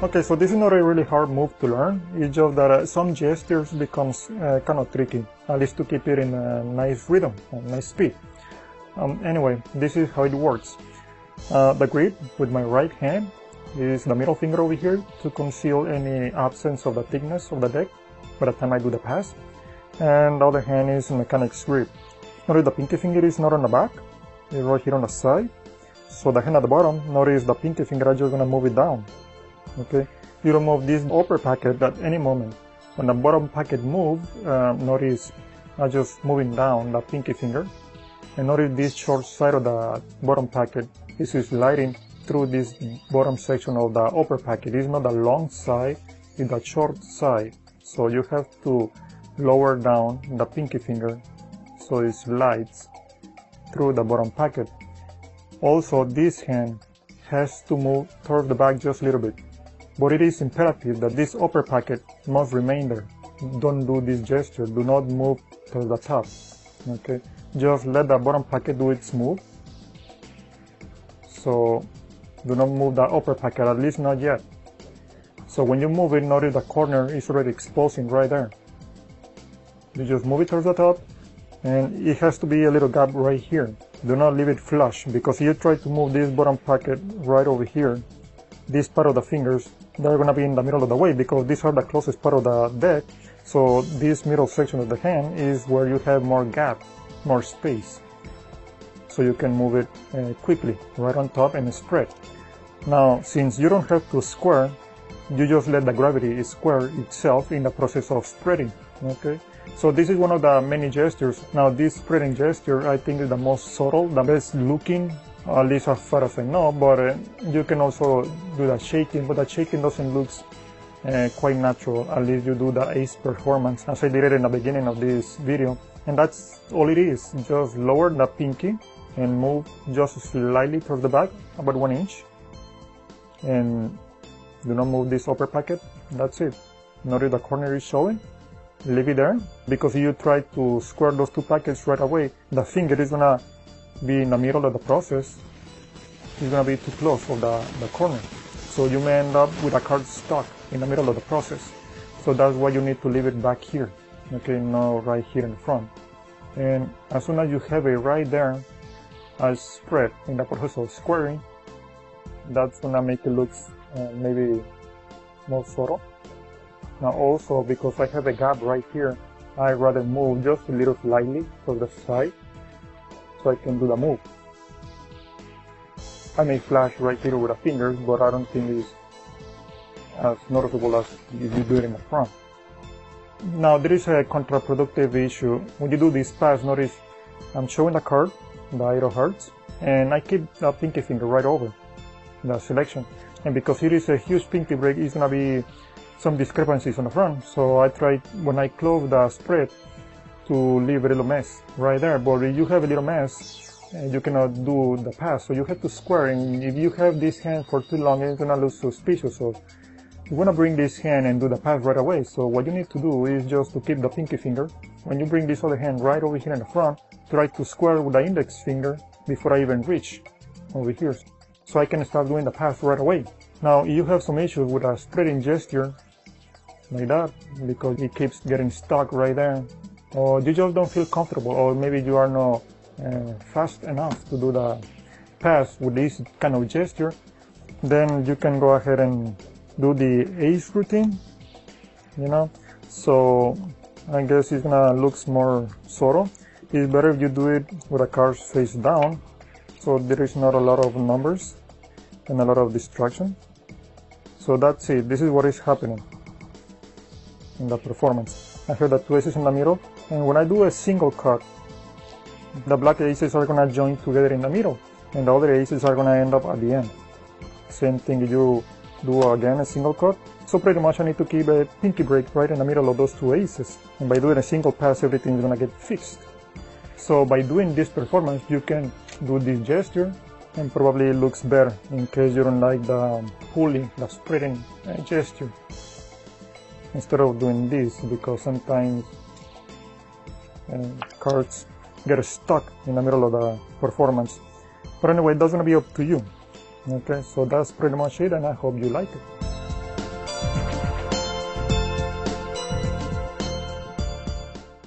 Okay, so this is not a really hard move to learn. It's just that some gestures becomes kind of tricky, at least to keep it in a nice rhythm, a nice speed. Anyway, this is how it works. The grip with my right hand is the middle finger over here to conceal any absence of the thickness of the deck by the time I do the pass. And the other hand is mechanic's grip. Notice the pinky finger is not on the back, it's right here on the side. So the hand at the bottom, notice the pinky finger, I'm just gonna move it down. Okay, you don't move this upper packet at any moment. When the bottom packet moves, notice I'm just moving down the pinky finger. And notice this short side of the bottom packet. This is sliding through this bottom section of the upper packet. It's not the long side, it's the short side. So you have to lower down the pinky finger so it slides through the bottom packet. Also, this hand has to move towards the back just a little bit. But it is imperative that this upper packet must remain there. Don't do this gesture. Do not move towards the top. Okay? Just let the bottom packet do its move. So do not move the upper packet, at least not yet. So when you move it, notice the corner is already exposing right there. You just move it towards the top, and it has to be a little gap right here. Do not leave it flush, because if you try to move this bottom packet right over here, this part of the fingers, they're going to be in the middle of the way because these are the closest part of the deck. So this middle section of the hand is where you have more gap, more space. So you can move it quickly, right on top and spread. Now, since you don't have to square, you just let the gravity square itself in the process of spreading. Okay? So this is one of the many gestures. Now this spreading gesture, I think, is the most subtle, the best looking, at least as far as I know, but you can also do the shaking, but the shaking doesn't look quite natural, at least you do the ace performance as I did it in the beginning of this video. And that's all it is. Just lower the pinky and move just slightly towards the back, about 1 inch. And do not move this upper packet. That's it. Notice the corner is showing. Leave it there, because if you try to square those two packets right away, the finger is gonna be in the middle of the process. It's gonna be too close for the corner. So you may end up with a card stuck in the middle of the process. So that's why you need to leave it back here. Okay, not right here in the front. And as soon as you have it right there, as spread in the process of squaring, that's gonna make it look maybe more subtle. Now also, because I have a gap right here, I rather move just a little slightly to the side so I can do the move. I may flash right here with the fingers, but I don't think it's as noticeable as if you do it in the front. Now there is a counterproductive issue. When you do this pass, notice I'm showing the card, the 8 of hearts, and I keep the pinky finger right over the selection. And because it is a huge pinky break, it's gonna be some discrepancies on the front. So I try, when I close the spread, to leave a little mess right there. But if you have a little mess, you cannot do the pass. So you have to square, and if you have this hand for too long, it's gonna look suspicious. So you wanna bring this hand and do the pass right away. So what you need to do is just to keep the pinky finger. When you bring this other hand right over here in the front, try to square with the index finger before I even reach over here, so I can start doing the pass right away. Now, if you have some issues with a spreading gesture like that, because it keeps getting stuck right there, or you just don't feel comfortable, or maybe you are not fast enough to do the pass with this kind of gesture, then you can go ahead and do the ace routine, you know. So I guess it's gonna look more subtle. It's better if you do it with the cards face down, so there is not a lot of numbers and a lot of distraction. So that's it. This is what is happening in the performance. I have the 2 aces in the middle, and when I do a single cut, the black aces are gonna join together in the middle, and the other aces are gonna end up at the end. Same thing if you do again a single cut. So pretty much I need to keep a pinky break right in the middle of those 2 aces, and by doing a single pass, everything is gonna get fixed. So by doing this performance, you can do this gesture, and probably it looks better in case you don't like the pulling, the spreading gesture, instead of doing this, because sometimes cards get stuck in the middle of the performance. But anyway, that's gonna be up to you. Okay, so that's pretty much it, and I hope you like it.